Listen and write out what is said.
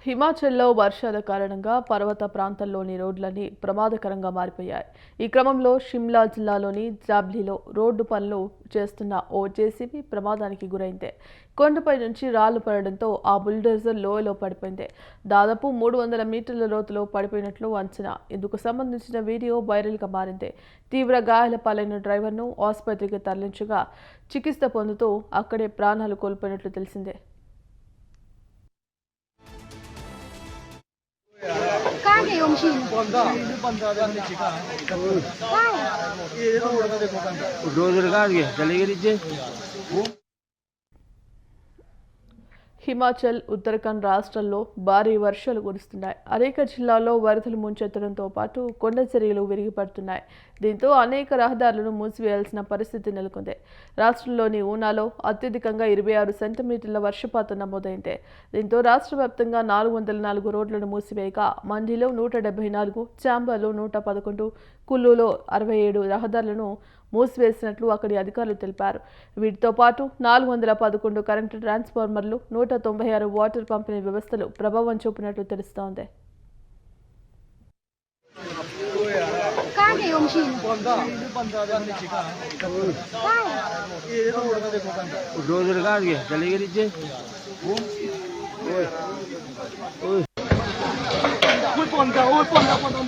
హిమాచల్లో వర్షాల కారణంగా పర్వత ప్రాంతాల్లోని రోడ్లన్నీ ప్రమాదకరంగా మారిపోయాయి. ఈ క్రమంలో షిమ్లా జిల్లాలోని జాబ్లీలో రోడ్డు పనులు చేస్తున్న ఓ జేసీబీ ప్రమాదానికి గురైంది. కొండపై నుంచి రాళ్లు పడడంతో ఆ బుల్డోజర్ లోయలో పడిపోయింది. దాదాపు 300 మీటర్ల లోతులో పడిపోయినట్లు అంచనా. ఇందుకు సంబంధించిన వీడియో వైరల్గా మారింది. తీవ్ర గాయాల పాలైన డ్రైవర్ను ఆసుపత్రికి తరలించగా చికిత్స పొందుతూ అక్కడే ప్రాణాలు కోల్పోయినట్లు తెలిసిందే. कागे मशीन डोजर काट के चले गए नीचे। హిమాచల్, ఉత్తరాఖండ్ రాష్ట్రాల్లో భారీ వర్షాలు కురుస్తున్నాయి. అనేక జిల్లాల్లో వరదలు ముంచెత్తడంతో పాటు కొండ చర్యలు విరిగిపడుతున్నాయి. దీంతో అనేక రహదారులను మూసివేయాల్సిన పరిస్థితి నెలకొంది. రాష్ట్రంలోని ఊనాలో అత్యధికంగా 26 సెంటీమీటర్ల వర్షపాతం నమోదైంది. దీంతో రాష్ట్ర వ్యాప్తంగా 404 రోడ్లను మూసివేయగా మండిలో 174, చాంబాలో 111, కుల్లులో 67 రహదారులను మూసివేసినట్లు అక్కడి అధికారులు తెలిపారు. వీటితో పాటు 411 కరెంటు ట్రాన్స్ఫార్మర్లు, 196 వాటర్ పంపిణీ వ్యవస్థలు ప్రభావం చూపినట్లు తెలుస్తోంది. कागे मशीन डोजर काट के चले गए नीचे। Ôi, con gà, ôi, con gà, con gà,